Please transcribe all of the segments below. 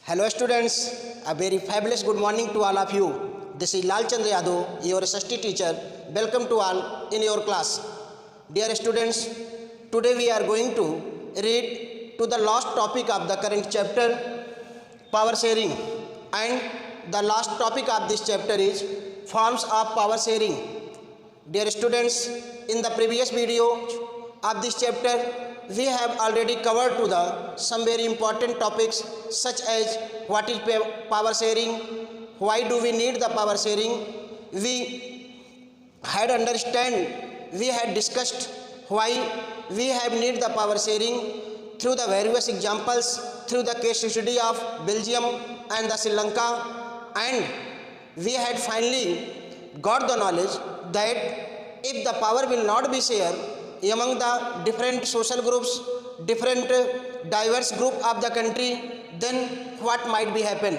Hello students, a very fabulous good morning to all of you. This is Lal Chandra Yadav, your SST teacher. Welcome to all in your class. Dear students, today we are going to read to the last topic of the current chapter, power sharing. And the last topic of this chapter is forms of power sharing. Dear students, in the previous video of this chapter, we have already covered to the some very important topics such as what is power sharing, why do we need the power sharing. We had discussed why we have need the power sharing through the various examples, through the case study of Belgium and the Sri Lanka, and we had finally got the knowledge that if the power will not be shared among the different social groups, different diverse group of the country, then what might be happen.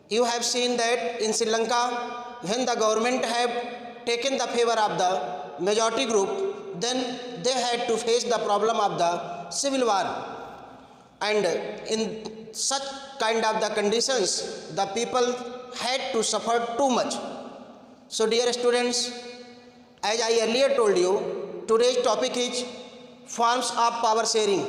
You have seen that in Sri Lanka, when the government have taken the favor of the majority group, then they had to face the problem of the civil war, and in such kind of the conditions the people had to suffer too much. So dear students, as I earlier told you, today's topic is forms of power sharing.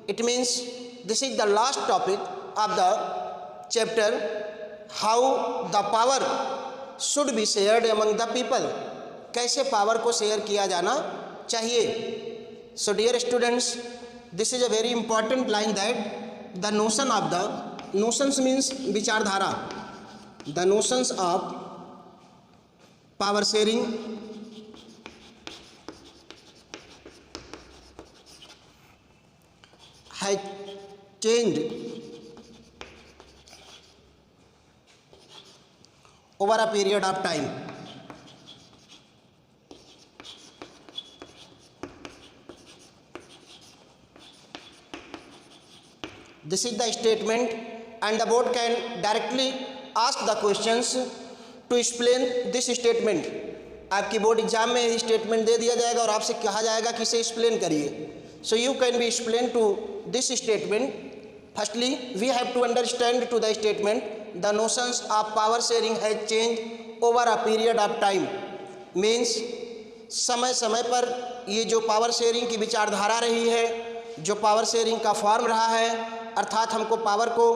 It means this is the last topic of the chapter, how the power should be shared among the people. कैसे power को share किया जाना चाहिए. So dear students, this is a very important line that the notion of the notions means विचारधारा. The notions of power sharing has changed over a period of time. This is the statement, and the board can directly ask the questions to explain this statement. आपकी board exam में statement दे दिया जाएगा और आपसे कहा जाएगा कि इसे एक्सप्लेन करिए. So you can be explained to this statement. Firstly, we have to understand to the statement, the notions of power sharing has changed over a period of time. Means समय समय पर ये जो पावर शेयरिंग की विचारधारा रही है, जो पावर शेयरिंग का फॉर्म रहा है, अर्थात हमको पावर को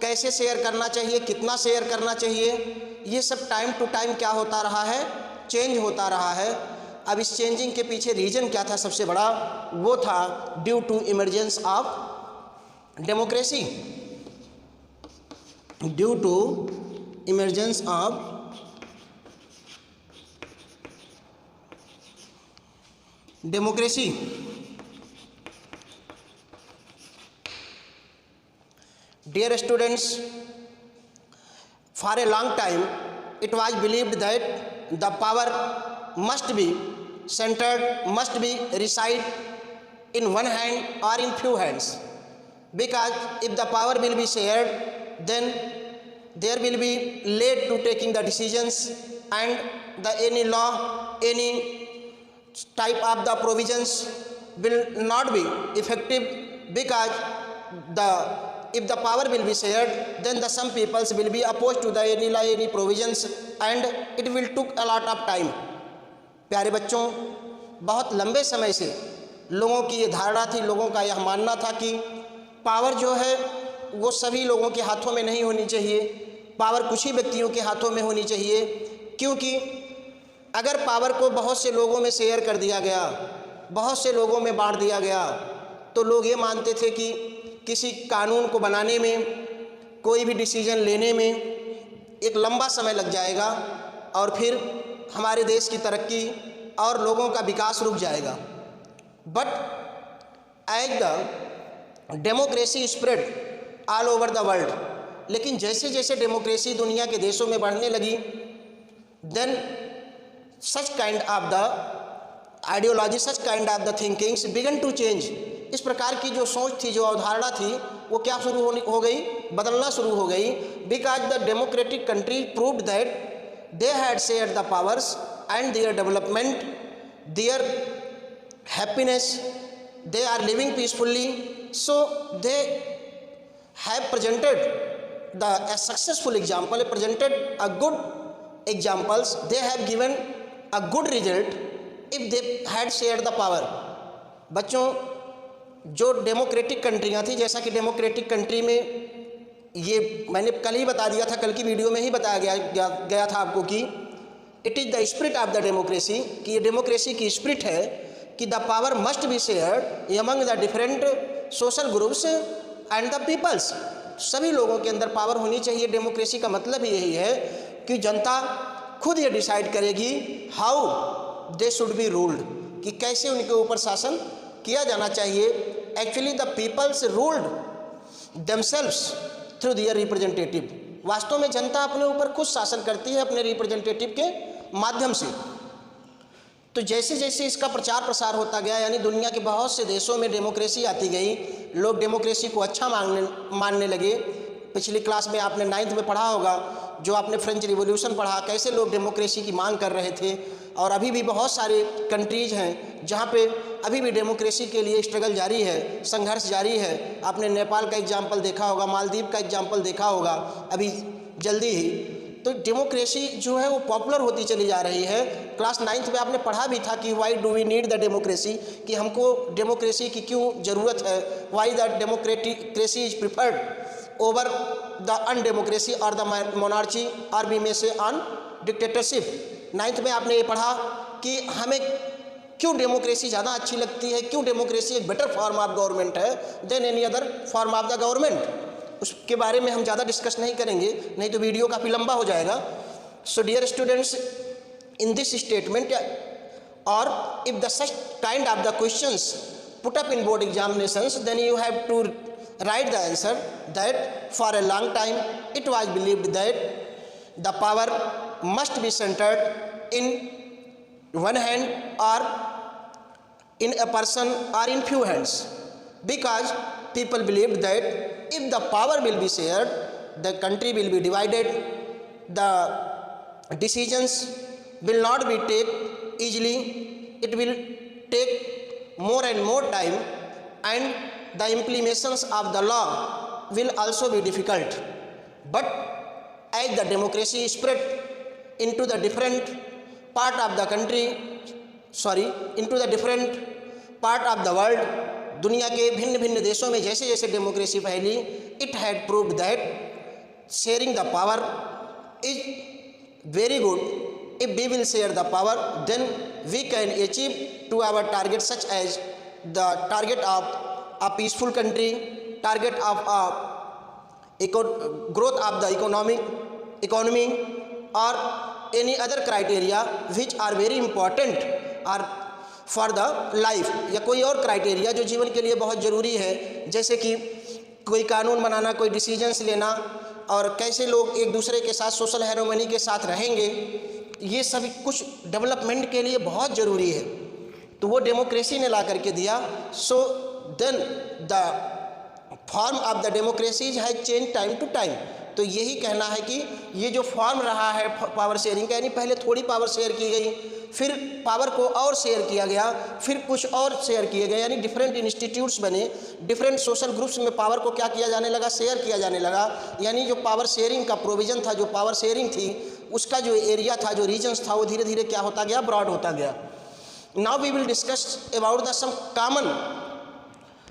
कैसे शेयर करना चाहिए, कितना शेयर करना चाहिए, ये सब टाइम टू टाइम क्या होता रहा है, चेंज होता रहा है. अब इस चेंजिंग के पीछे रीजन क्या था सबसे बड़ा, वो था due to emergence of democracy. Due to emergence of democracy. Dear students, for a long time it was believed that the power must be centered, must be reside in one hand or in few hands, because if the power will be shared, then there will be led to taking the decisions, and the any law, any type of the provisions will not be effective, because if the power will be shared, then the some peoples will be opposed to the any law, any provisions, and it will took a lot of time. प्यारे बच्चों, बहुत लंबे समय से लोगों की ये धारणा थी, लोगों का यह मानना था कि पावर जो है वो सभी लोगों के हाथों में नहीं होनी चाहिए, पावर कुछ ही व्यक्तियों के हाथों में होनी चाहिए. क्योंकि अगर पावर को बहुत से लोगों में शेयर कर दिया गया, बहुत से लोगों में बांट दिया गया, तो लोग ये मानते थे कि किसी कानून को बनाने में, कोई भी डिसीजन लेने में एक लंबा समय लग जाएगा, और फिर हमारे देश की तरक्की और लोगों का विकास रुक जाएगा. But as the democracy spread all over the world, लेकिन जैसे जैसे डेमोक्रेसी दुनिया के देशों में बढ़ने लगी, then such kind of the ideology, such kind of the thinkings began to change. इस प्रकार की जो सोच थी, जो अवधारणा थी, वो क्या शुरू हो गई, बदलना शुरू हो गई. Because the democratic country proved that they had shared the powers, and their development, their happiness, they are living peacefully. So they have presented a successful example, presented a good examples, they have given a good result if they had shared the power. बच्चों, जो democratic कंट्रियाँ थी, जैसा कि democratic country में ये मैंने कल ही बता दिया था, कल की वीडियो में ही बताया गया था आपको कि it is the spirit of the democracy, कि ये डेमोक्रेसी की स्पिरिट है कि the power must be shared among the different social groups and the peoples. सभी लोगों के अंदर पावर होनी चाहिए। डेमोक्रेसी का मतलब यही है कि जनता खुद ये डिसाइड करेगी how they should be ruled, कि कैसे उनके ऊपर शासन किया जाना चाहिए। Actually the peoples ruled themselves through their representative. वास्तव में जनता अपने ऊपर खुद शासन करती है अपने रिप्रेजेंटेटिव के माध्यम से। तो जैसे जैसे इसका प्रचार प्रसार होता गया, यानी दुनिया के बहुत से देशों में डेमोक्रेसी आती गई, लोग डेमोक्रेसी को अच्छा मानने लगे। पिछली क्लास में आपने 9th में पढ़ा होगा, जो आपने फ्रेंच रिवॉल्यूशन पढ़ा, कैसे लोग डेमोक्रेसी की मांग कर रहे थे। और अभी भी बहुत सारे कंट्रीज़ हैं जहाँ पे अभी भी डेमोक्रेसी के लिए स्ट्रगल जारी है, संघर्ष जारी है। आपने नेपाल का एग्जाम्पल देखा होगा, मालदीव का एग्जाम्पल देखा होगा अभी जल्दी ही। तो डेमोक्रेसी जो है वो पॉपुलर होती चली जा रही है। क्लास 9th में आपने पढ़ा भी था कि why do we need the democracy, कि हमको डेमोक्रेसी की क्यों ज़रूरत है। Why the democracy is preferred over the undemocracy और द मोनार्ची और बी में से ऑन डिक्टेटरशिप। 9th में आपने ये पढ़ा कि हमें क्यों डेमोक्रेसी ज़्यादा अच्छी लगती है, क्यों डेमोक्रेसी एक बेटर फॉर्म ऑफ गवर्नमेंट है than any other form of the government. उसके बारे में हम ज़्यादा डिस्कस नहीं करेंगे, नहीं तो वीडियो काफ़ी लंबा हो जाएगा। So dear students, in this statement और if the such kind of the questions put up in board examinations, then you have to write the answer that for a long time it was believed that the power must be centered in one hand or in a person or in few hands, because people believed that if the power will be shared, the country will be divided, the decisions will not be taken easily, it will take more and more time, and the implementations of the law will also be difficult. But as the democracy spread into the different part of the country, into the different part of the world, दुनिया के भिन्न भिन्न देशों में जैसे जैसे democracy फैली, it had proved that sharing the power is very good. If we will share the power, then we can achieve to our target, such as the target of a peaceful country, target of a growth of the economy or any other criteria which are very important or for the life, या कोई और criteria जो जीवन के लिए बहुत ज़रूरी है, जैसे कि कोई कानून बनाना, कोई डिसीजंस लेना, और कैसे लोग एक दूसरे के साथ सोशल हार्मनी के साथ रहेंगे, ये सभी कुछ डेवलपमेंट के लिए बहुत ज़रूरी है। तो वो डेमोक्रेसी ने ला करके दिया। So then the form of the democracy has change time to time. तो यही कहना है कि ये जो फॉर्म रहा है पावर शेयरिंग का, यानी पहले थोड़ी पावर शेयर की गई, फिर पावर को और शेयर किया गया, फिर कुछ और शेयर किए गए, यानी डिफरेंट इंस्टीट्यूट्स बने, डिफरेंट सोशल ग्रुप्स में पावर को क्या किया जाने लगा, शेयर किया जाने लगा। यानी जो पावर शेयरिंग का प्रोविज़न था, जो पावर शेयरिंग थी, उसका जो एरिया था, जो रीजन्स था, वो धीरे धीरे क्या होता गया, ब्रॉड होता गया। Now we will discuss about the some common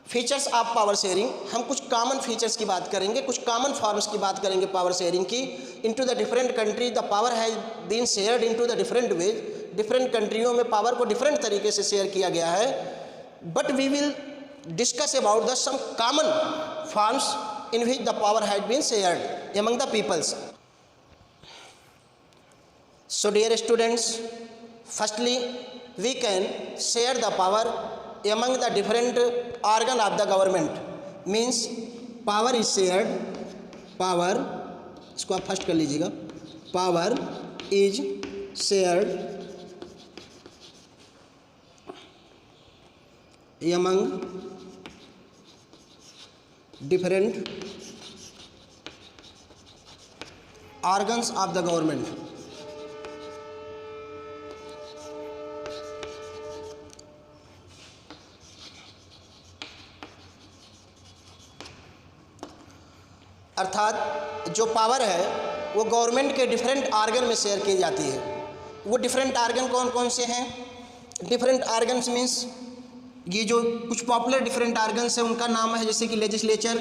features of power sharing. हम कुछ कॉमन फीचर्स की बात करेंगे, कुछ कॉमन फॉर्म्स की बात करेंगे पावर शेयरिंग की। Into the different country the power has been shared into the different ways. Different कंट्रियों में पावर को डिफरेंट तरीके से शेयर किया गया है। But we will discuss about the some common forms in which the power has been shared among the peoples. So dear students, firstly we can share the power among the different organ of the government, means power is shared, power, इसको आप first कर लीजिएगा, power is shared among different organs of the government। अर्थात जो power है वो government के different argon में शेयर की जाती है। वो डिफरेंट आर्गन कौन कौन से हैं? डिफरेंट आर्गन्स मीन्स ये जो कुछ पॉपुलर डिफरेंट आर्गन्स हैं उनका नाम है, जैसे कि legislature,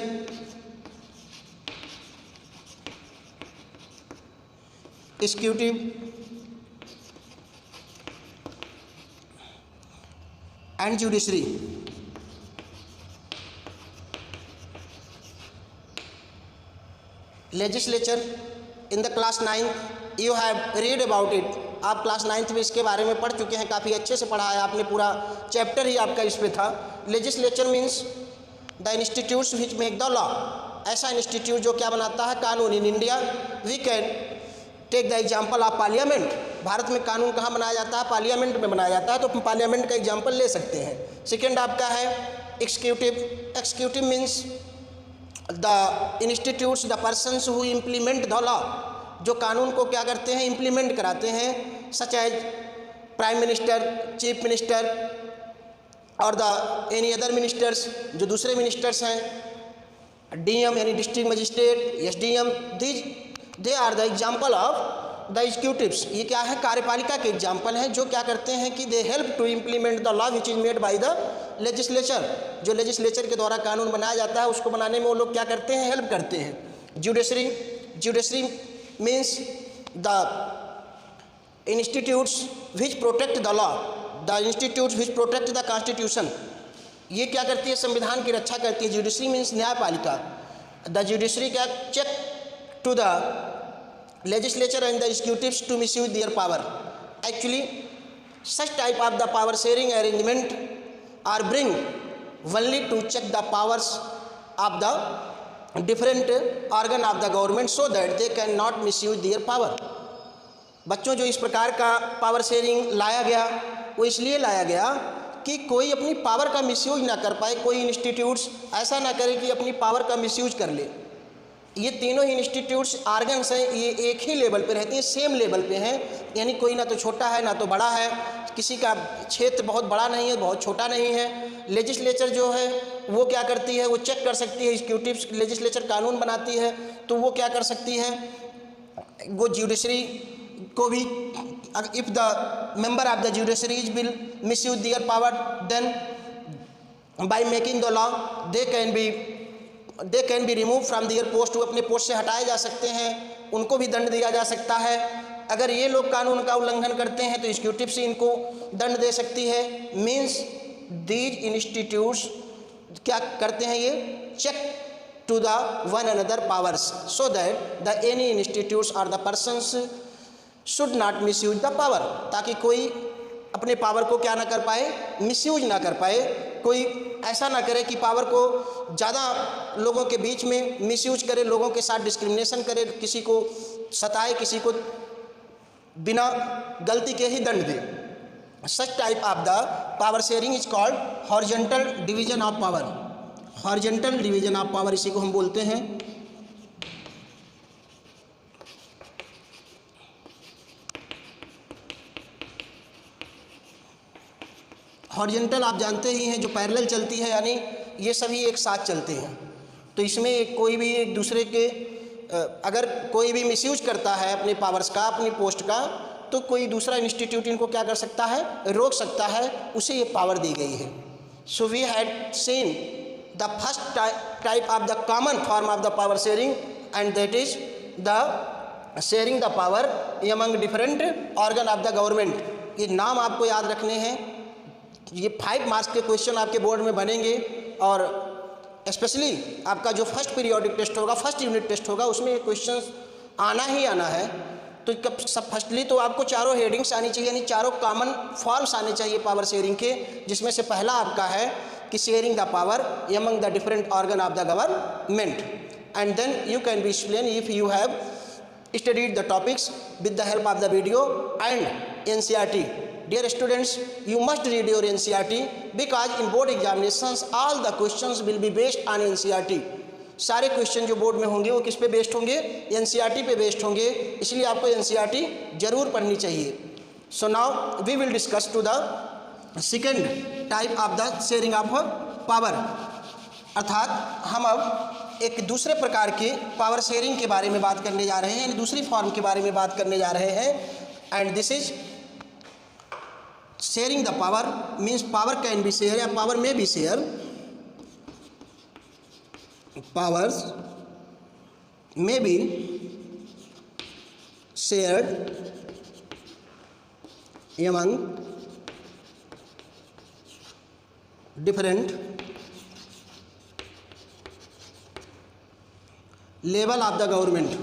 executive and judiciary. Legislature in the class 9 you have read about it. आप क्लास 9 में इसके बारे में पढ़ चुके हैं, काफ़ी अच्छे से पढ़ा है आपने, पूरा चैप्टर ही आपका इस पे था। Legislature means the institutes which make the law. ऐसा इंस्टीट्यूट जो क्या बनाता है कानून। In India we can take the example of parliament. भारत में कानून कहाँ बनाया जाता है? पार्लियामेंट में बनाया जाता है, तो पार्लियामेंट का एग्जाम्पल ले सकते हैं। सेकेंड आपका है executive. Executive means the institutes the persons who implement the law. जो कानून को क्या करते हैं? इम्प्लीमेंट कराते हैं, such as prime minister, chief minister और द एनी अदर मिनिस्टर्स, जो दूसरे मिनिस्टर्स हैं, डीएम यानी district magistrate, SDM, they are the example of the executives. ये क्या है? कार्यपालिका के एग्जाम्पल हैं जो क्या करते हैं कि they help to implement the law which is made by the legislature. जो लेजिस्लेचर के द्वारा कानून बनाया जाता है उसको बनाने में वो लोग क्या करते हैं? हेल्प करते हैं। Judiciary, judiciary means the institutes which protect the law, the institutes which protect the constitution. ये क्या करती है? संविधान की रक्षा करती है। जुडिशरी मीन्स न्यायपालिका। द जुडिशरी क्या check to the legislature and the executives to misuse their power. Actually, such type of the power sharing arrangement are bring only to check the powers of the different organ of the government so that they cannot misuse their power. बच्चों, जो इस प्रकार का power sharing लाया गया वो इसलिए लाया गया कि कोई अपनी पावर का मिसयूज ना कर पाए, कोई इंस्टीट्यूट्स ऐसा ना करे कि अपनी पावर का मिसयूज कर ले। ये तीनों ही इंस्टीट्यूट्स आर्गन्स हैं, ये एक ही लेवल पे रहती हैं, सेम लेवल पे हैं, यानी कोई ना तो छोटा है ना तो बड़ा है, किसी का क्षेत्र बहुत बड़ा नहीं है, बहुत छोटा नहीं है। लेजिस्लेचर जो है वो क्या करती है? वो चेक कर सकती है। एग्जीक्यूटिव लेजिस्लेचर कानून बनाती है तो वो क्या कर सकती है? वो जुडिशरी को भी, if the member of the judiciaries will misuse their power then by making the law they can be remove from their post. वो अपने पोस्ट से हटाए जा सकते हैं, उनको भी दंड दिया जा सकता है। अगर ये लोग कानून का उल्लंघन करते हैं तो एग्जीक्यूटिव से इनको दंड दे सकती है। मीन्स दीज इंस्टीट्यूट्स क्या करते हैं? ये check to the one another powers so that the any institutes और the persons should not misuse the power, ताकि कोई अपने पावर को क्या ना कर पाए? मिसयूज ना कर पाए। कोई ऐसा ना करे कि पावर को ज़्यादा लोगों के बीच में मिसयूज करे, लोगों के साथ डिस्क्रिमिनेशन करे, किसी को सताए, किसी को बिना गलती के ही दंड दे। Such type of the power sharing is called horizontal division of power. Horizontal division of power इसी को हम बोलते हैं। हॉरिजॉन्टल आप जानते ही हैं, जो पैरेलल चलती है, यानी ये सभी एक साथ चलते हैं। तो इसमें कोई भी एक दूसरे के अगर कोई भी मिसयूज करता है अपने पावर्स का, अपनी पोस्ट का, तो कोई दूसरा इंस्टीट्यूट इनको क्या कर सकता है? रोक सकता है, उसे ये पावर दी गई है। So we had seen the first type of the common form of the power sharing and that is the sharing the power among different organ of the government. ये नाम आपको याद रखने हैं। ये 5 मार्क्स के क्वेश्चन आपके बोर्ड में बनेंगे और स्पेशली आपका जो फर्स्ट पीरियोडिक टेस्ट होगा, फर्स्ट यूनिट टेस्ट होगा, उसमें ये क्वेश्चंस आना ही आना है। तो कब सब फर्स्टली तो आपको चारों हेडिंग्स आनी चाहिए, यानी चारों कॉमन फॉर्म्स आने चाहिए पावर शेयरिंग के, जिसमें से पहला आपका है कि sharing the power among the different organ of the government, and then you can be explain if you have studied the topics with the help of the video and NCERT. Dear students, you must read your NCERT because in board examinations all the questions will be based on NCERT. सारे question जो board में होंगे वो किस पे based होंगे? NCERT पे based होंगे, इसलिए आपको NCERT जरूर पढ़नी चाहिए। So now we will discuss to the second type of the sharing of power, अर्थात हम अब एक दूसरे प्रकार के पावर शेयरिंग के बारे में बात करने जा रहे हैं, यानी दूसरी फॉर्म के बारे में बात करने जा रहे हैं। And this is sharing the power, means power can be share या पावर में be share, powers may be shared among different level of the government.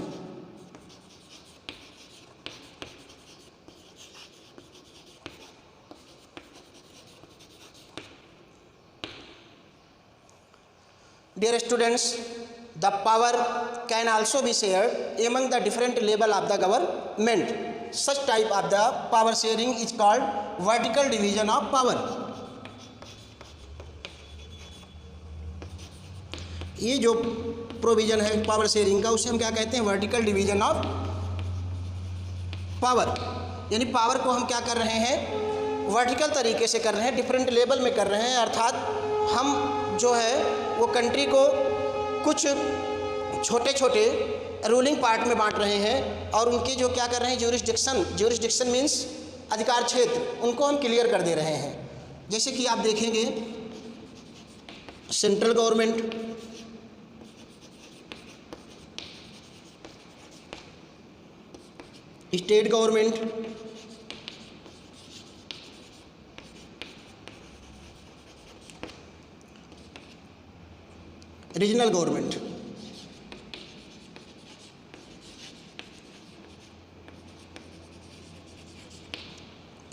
Dear students, the power can also be shared among the different level of the government. Such type of the power sharing is called vertical division of power. ये जो provision है power sharing का, उसे हम क्या कहते हैं? Vertical division of power. यानी पावर को हम क्या कर रहे हैं? वर्टिकल तरीके से कर रहे हैं, डिफरेंट लेवल में कर रहे हैं। अर्थात हम जो है वो कंट्री को कुछ छोटे छोटे रूलिंग पार्ट में बांट रहे हैं और उनके जो क्या कर रहे हैं, ज्यूरिसडिक्शन मीन्स अधिकार क्षेत्र, उनको हम क्लियर कर दे रहे हैं। जैसे कि आप देखेंगे central government, state government, regional government.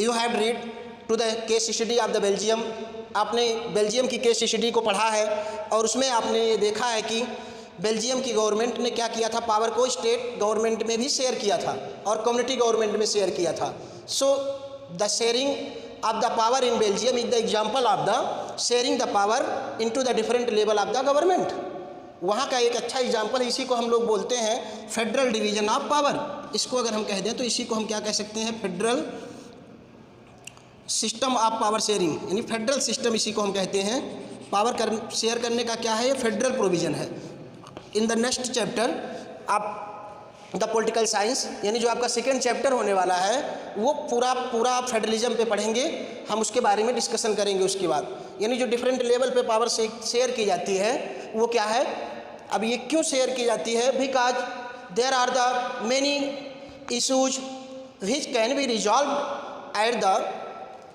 You have read to the case study of the Belgium. आपने बेल्जियम की केस स्टडी को पढ़ा है और उसमें आपने ये देखा है कि बेल्जियम की गवर्नमेंट ने क्या किया था, पावर को स्टेट गवर्नमेंट में भी शेयर किया था और कम्युनिटी गवर्नमेंट में शेयर किया था। So the sharing of the power in Belgium is the example of the sharing the power into the different level of the government. वहाँ का एक अच्छा एग्जाम्पल, इसी को हम लोग बोलते हैं फेडरल डिवीजन ऑफ पावर। इसको अगर हम कह दें तो इसी को हम क्या कह सकते हैं? Federal system of power sharing, यानी फेडरल सिस्टम इसी को हम कहते हैं। पावर शेयर करने का क्या है? ये फेडरल प्रोविजन है। इन द नेक्स्ट चैप्टर आप द पॉलिटिकल साइंस, यानी जो आपका सेकेंड चैप्टर होने वाला है, वो पूरा फेडरलिज्म पे पढ़ेंगे हम, उसके बारे में डिस्कशन करेंगे उसके बाद। यानी जो डिफरेंट लेवल पे पावर शेयर की जाती है वो क्या है, अब ये क्यों शेयर की जाती है? Because there are the many issues which can be resolve at the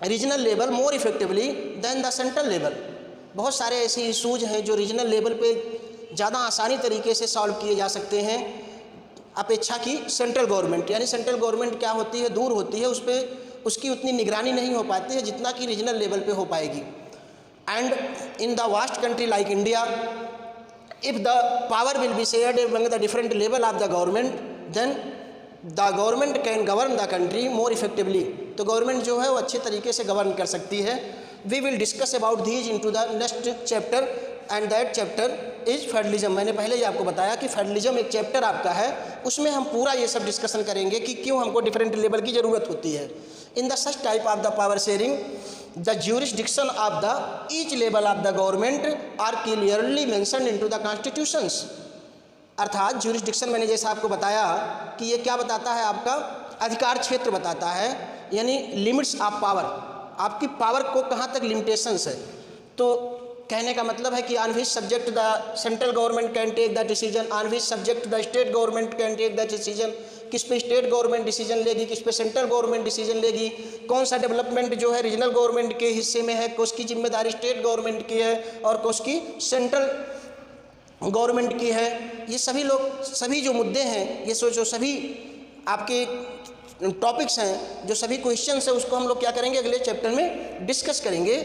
regional level more effectively than the central level. बहुत सारे ऐसे इशूज हैं जो रीजनल लेवल पे ज़्यादा आसानी तरीके से सॉल्व किए जा सकते हैं अपेक्षा की सेंट्रल गवर्नमेंट। यानी सेंट्रल गवर्नमेंट क्या होती है? दूर होती है, उस पर उसकी उतनी निगरानी नहीं हो पाती है जितना कि रीजनल लेवल पे हो पाएगी। And in the vast country like India, if the power will be shared among the different level of the government, then the government can govern the country more effectively. तो government जो है वो अच्छे तरीके से गवर्न कर सकती है। We will discuss about these in to the next chapter and that chapter is federalism. मैंने पहले ही आपको बताया कि फेडरलिज्म एक चैप्टर आपका है, उसमें हम पूरा ये सब डिस्कशन करेंगे कि क्यों हमको डिफरेंट लेवल की ज़रूरत होती है। In the such type of the power sharing, the jurisdiction of the each level of the government are clearly mentioned into the constitutions. अर्थात ज्यूरिसडिक्शन मैंने जैसा आपको बताया कि ये क्या बताता है, आपका अधिकार क्षेत्र बताता है, यानी लिमिट्स ऑफ पावर, आपकी पावर को कहाँ तक लिमिटेशंस है। तो कहने का मतलब है कि on which subject the central government can take the decision, on which subject the state government can take the decision, किस पे स्टेट गवर्नमेंट डिसीजन लेगी, किस पे सेंट्रल गवर्नमेंट डिसीजन लेगी, कौन सा डेवलपमेंट जो है रीजनल गवर्नमेंट के हिस्से में है, उसकी जिम्मेदारी स्टेट गवर्नमेंट की है और उसकी सेंट्रल गवर्नमेंट की है। ये सभी जो मुद्दे हैं, ये जो सभी आपके टॉपिक्स हैं, जो सभी क्वेश्चंस हैं, उसको हम लोग क्या करेंगे, अगले चैप्टर में डिस्कस करेंगे।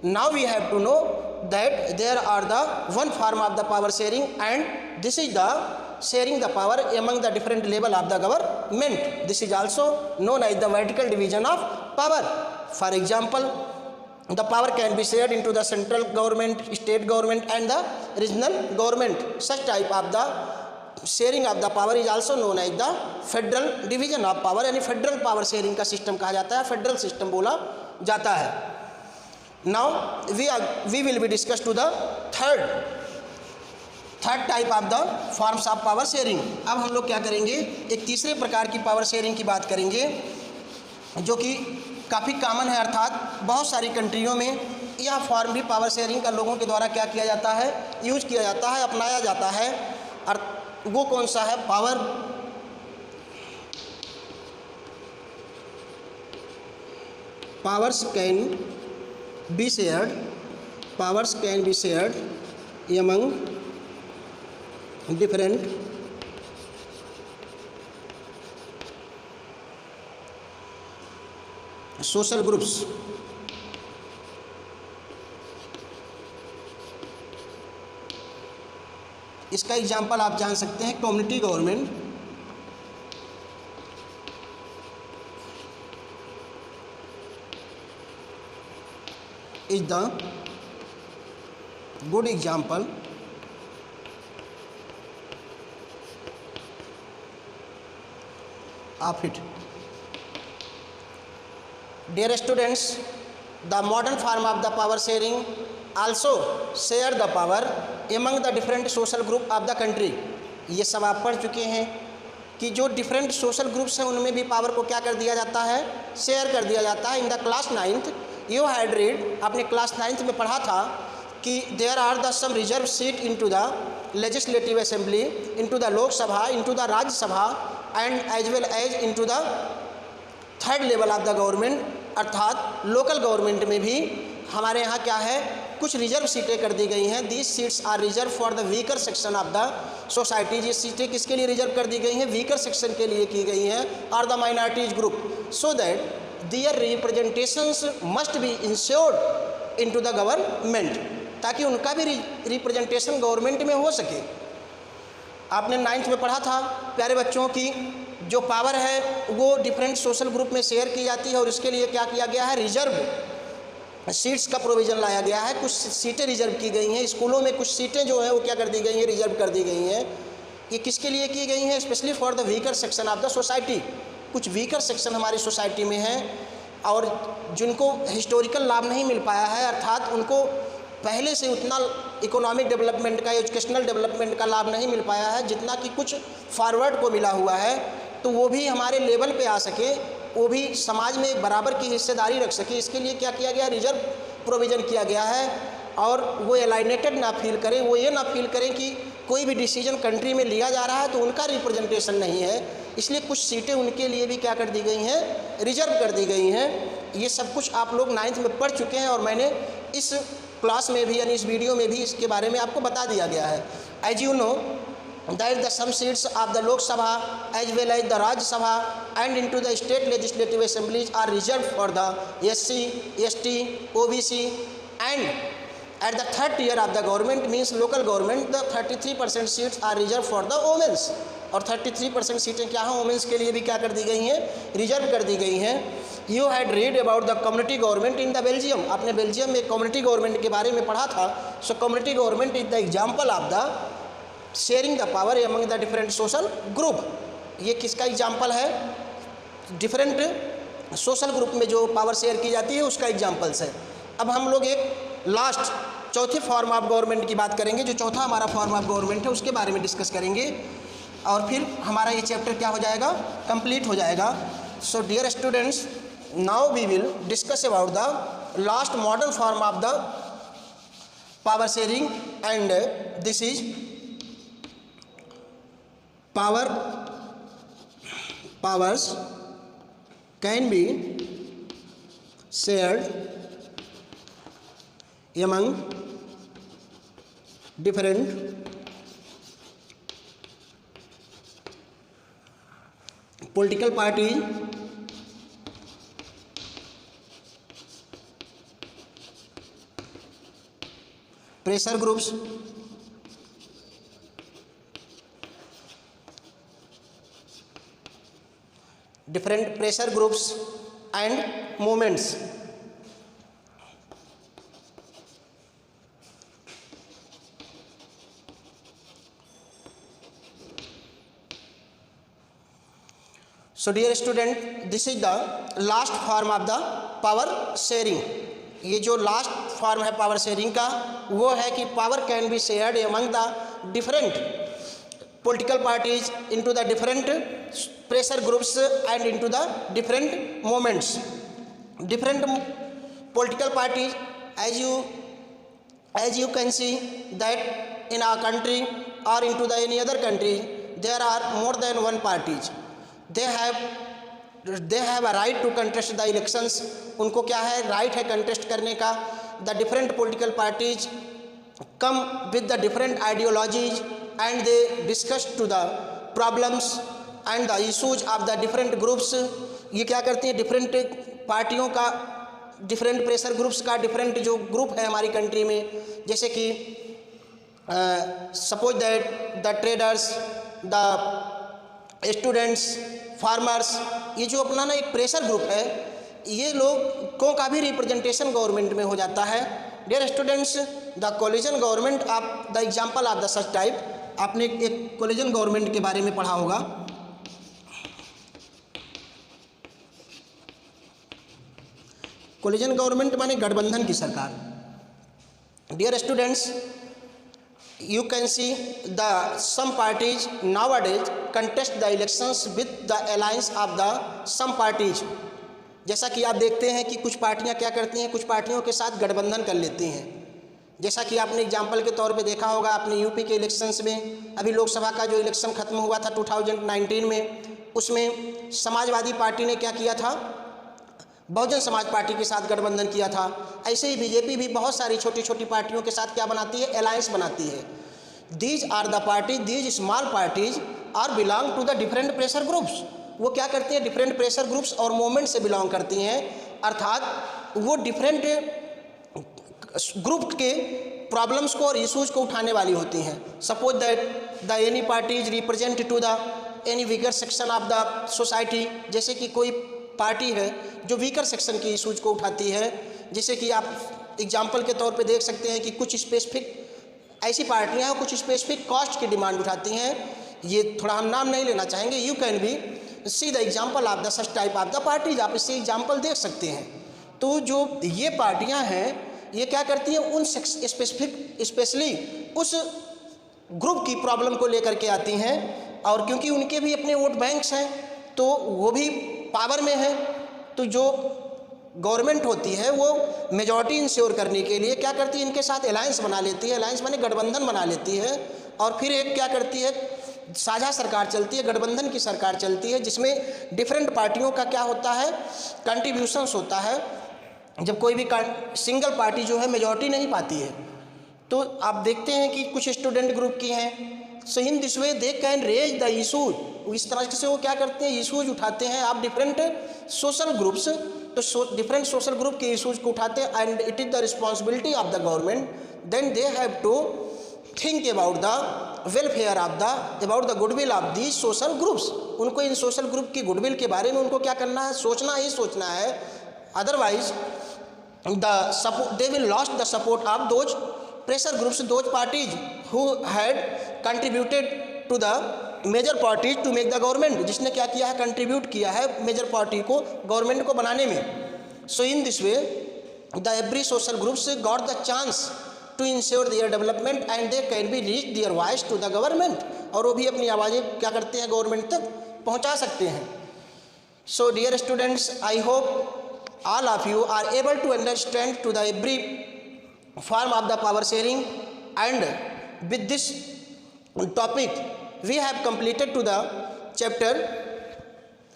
Now we have to know that there are the one form of the power sharing and this is the sharing the power among the different level of the government. This is also known as the vertical division of power. For example, the power can be shared into the central government, state government and the regional government. Such type of the sharing of the power is also known as the federal division of power, यानी federal power sharing का system कहा जाता है, federal system बोला जाता है। Now we will be discussed to the third type of the forms of power sharing. अब हम लोग क्या करेंगे, एक तीसरे प्रकार की पावर शेयरिंग की बात करेंगे जो कि काफ़ी कॉमन है, अर्थात बहुत सारी कंट्रियों में यह फॉर्म भी पावर शेयरिंग का लोगों के द्वारा क्या किया जाता है, यूज किया जाता है, अपनाया जाता है। और वो कौन सा है, powers can be shared among different social groups। इसका एग्जाम्पल आप जान सकते हैं, community government is the good example of it. Dear students, the modern form of the power sharing also share the power among the different social group of the country. ये सब आप पढ़ चुके हैं कि जो डिफरेंट सोशल ग्रुप्स हैं उनमें भी पावर को क्या कर दिया जाता है, शेयर कर दिया जाता है। In the class 9th you had read, आपने क्लास 9th में पढ़ा था कि there are the some reserve seat into the legislative assembly, into the Lok Sabha, into the Rajya Sabha and as well as into the third level of the government, अर्थात local government में भी हमारे यहाँ क्या है, कुछ रिजर्व सीटें कर दी गई हैं। These seats are reserve for the weaker section of the society. ये सीटें किसके लिए रिजर्व कर दी गई हैं, वीकर सेक्शन के लिए की गई हैं, और the minorities group, so that their representations must be ensured into the government, ताकि उनका भी रिप्रेजेंटेशन गवर्नमेंट में हो सके। आपने 9th में पढ़ा था प्यारे बच्चों की जो पावर है वो डिफरेंट सोशल ग्रुप में शेयर की जाती है, और इसके लिए क्या किया गया है, रिजर्व सीट्स का प्रोविज़न लाया गया है। कुछ सीटें रिजर्व की गई हैं, स्कूलों में कुछ सीटें जो हैं वो क्या कर दी गई हैं, रिजर्व कर दी गई हैं। ये किसके लिए की गई हैं, specially for the weaker section of the society. कुछ वीकर सेक्शन हमारी सोसाइटी में हैं और जिनको हिस्टोरिकल लाभ नहीं मिल पाया है, अर्थात उनको पहले से उतना इकोनॉमिक डेवलपमेंट का, एजुकेशनल डेवलपमेंट का लाभ नहीं मिल पाया है जितना कि कुछ फॉरवर्ड को मिला हुआ है, तो वो भी हमारे लेवल पे आ सके, वो भी समाज में बराबर की हिस्सेदारी रख सके। इसके लिए क्या किया गया, रिजर्व प्रोविज़न किया गया है, और वो एलाइनेटेड ना फील करें, वो ये ना फील करें कि कोई भी डिसीजन कंट्री में लिया जा रहा है तो उनका रिप्रेजेंटेशन नहीं है, इसलिए कुछ सीटें उनके लिए भी क्या कर दी गई हैं, रिजर्व कर दी गई हैं। ये सब कुछ आप लोग 9th में पढ़ चुके हैं, और मैंने इस क्लास में भी यानी इस वीडियो में भी इसके बारे में आपको बता दिया गया है। As you know that the some seats of the Lok Sabha as well as the Rajya Sabha and into the state legislative assemblies are reserved for the SC, ST, OBC, and at the third tier of the government means local government the 33% seats are reserved for the women's, और 33% सीटें क्या हैं, women's के लिए भी क्या कर दी गई हैं, रिजर्व कर दी गई हैं। You had read about the community government in the Belgium, आपने बेल्जियम में कम्युनिटी गवर्नमेंट के बारे में पढ़ा था। सो community government is the example of the sharing the power among the different social group. ये किसका एग्जाम्पल है, डिफरेंट सोशल ग्रुप में जो पावर शेयर की जाती है उसका एग्जाम्पल्स है। अब हम लोग एक लास्ट चौथी फॉर्म ऑफ गवर्नमेंट की बात करेंगे, जो चौथा हमारा फॉर्म ऑफ गवर्नमेंट है उसके बारे में डिस्कस करेंगे, और फिर हमारा ये चैप्टर क्या हो जाएगा, कंप्लीट हो जाएगा। So dear students, now we will discuss about the last modern form of the power sharing, and this is powers can be shared among different political parties, pressure groups, different pressure groups and movements. So dear student, this is the last form of the power sharing. ये जो last form है power sharing का वो है कि power can B shared among the different political parties into the different pressure groups and into the different movements. Different political parties, as you can see that in our country or into the any other country, there are more than one parties. They have a right to contest the elections. उनको क्या है, right है contest करने का. The different political parties come with the different ideologies and they discuss to the problems and the issues of the different groups. ये क्या करती हैं, डिफरेंट पार्टियों का, डिफरेंट प्रेशर ग्रुप्स का, डिफरेंट जो ग्रुप है हमारी कंट्री में, जैसे कि suppose that the traders, the students, farmers, ये जो अपना ना एक प्रेशर ग्रुप है, ये लोगों का भी रिप्रेजेंटेशन गवर्नमेंट में हो जाता है. Dear students, the coalition government of the example of the such type, आपने एक कोलिजन गवर्नमेंट के बारे में पढ़ा होगा. कोलिजन गवर्नमेंट माने गठबंधन की सरकार. Dear students, you can see the some parties nowadays contest the elections with the alliance of the some parties. जैसा कि आप देखते हैं कि कुछ पार्टियां क्या करती हैं, कुछ पार्टियों के साथ गठबंधन कर लेती हैं. जैसा कि आपने एग्जाम्पल के तौर पे देखा होगा, आपने यूपी के इलेक्शंस में, अभी लोकसभा का जो इलेक्शन खत्म हुआ था 2019 में, उसमें समाजवादी पार्टी ने क्या किया था, बहुजन समाज पार्टी के साथ गठबंधन किया था. ऐसे ही बीजेपी भी बहुत सारी छोटी छोटी पार्टियों के साथ क्या बनाती है, अलायंस बनाती है. These are the parties, these small parties are belong to the different pressure groups. वो क्या करती हैं, डिफरेंट प्रेशर ग्रुप्स और मूवमेंट से बिलोंग करती हैं, अर्थात वो डिफरेंट ग्रुप के प्रॉब्लम्स को और इशूज़ को उठाने वाली होती हैं. Suppose that the any parties represent to the any weaker section of the society. जैसे कि कोई पार्टी है जो वीकर सेक्शन की इशूज़ को उठाती है, जैसे कि आप एग्जाम्पल के तौर पे देख सकते हैं कि कुछ स्पेसिफिक ऐसी पार्टियां हैं, कुछ स्पेसिफिक कॉस्ट की डिमांड उठाती हैं. ये थोड़ा हम नाम नहीं लेना चाहेंगे. You can be see the example of the such type of the parties. आप इससे एग्जाम्पल देख सकते हैं. तो जो ये पार्टियां हैं, ये क्या करती हैं, उन स्पेसिफिक स्पेशली उस ग्रुप की प्रॉब्लम को लेकर के आती हैं, और क्योंकि उनके भी अपने वोट बैंक्स हैं, तो वो भी पावर में है. तो जो गवर्नमेंट होती है वो मेजॉरिटी इंश्योर करने के लिए क्या करती है, इनके साथ अलायंस बना लेती है. अलायंस माने गठबंधन बना लेती है, और फिर एक क्या करती है, साझा सरकार चलती है, गठबंधन की सरकार चलती है, जिसमें डिफरेंट पार्टियों का क्या होता है, कंट्रीब्यूशंस होता है. जब कोई भी सिंगल पार्टी जो है मेजॉरिटी नहीं पाती है, तो आप देखते हैं कि कुछ स्टूडेंट ग्रुप की हैं. So in this way they can raise the issues. इस तरह से वो क्या करते हैं, इशूज उठाते हैं. आप डिफरेंट सोशल ग्रुप्स, तो डिफरेंट सोशल ग्रुप के इशूज़ को उठाते हैं, and it is the responsibility of the government. Then they have to think about the welfare of the, about the goodwill of the social groups. उनको इन social group की goodwill के बारे में उनको क्या करना है, सोचना ही सोचना है. Otherwise the support, they will lost the support of those pressure groups, those parties who had contributed to the major parties to make the government. जिसने क्या किया है, कंट्रीब्यूट किया है मेजर पार्टी को गवर्नमेंट को बनाने में. So in this way the every social groups got the chance to ensure their development and they can be reach their voice to the government. और वो भी अपनी आवाज़ें क्या करते हैं, गवर्नमेंट तक पहुंचा सकते हैं. So dear students, I hope all of you are able to understand to the every form of the power sharing, and with this topic we have completed to the chapter.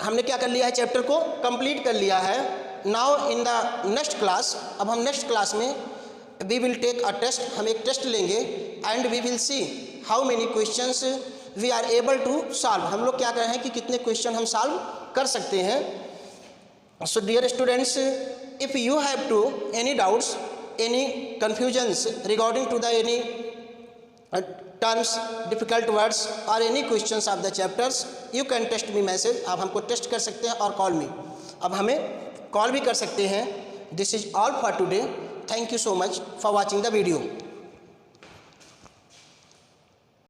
हमने क्या कर लिया है, chapter को complete कर लिया है. Now in the next class, अब हम नेक्स्ट क्लास में we will take a test, हम एक टेस्ट लेंगे, and we will see how many questions we are able to solve. हम लोग क्या कर रहे हैं कि कितने क्वेश्चन हम सॉल्व कर सकते हैं. So dear students, if you have to any doubts, any confusions regarding to the any terms, difficult words or any questions of the chapters, you can text me message. आप हमको test कर सकते हैं और call मी. अब हमें call भी कर सकते हैं. This is all for today. Thank you so much for watching the video.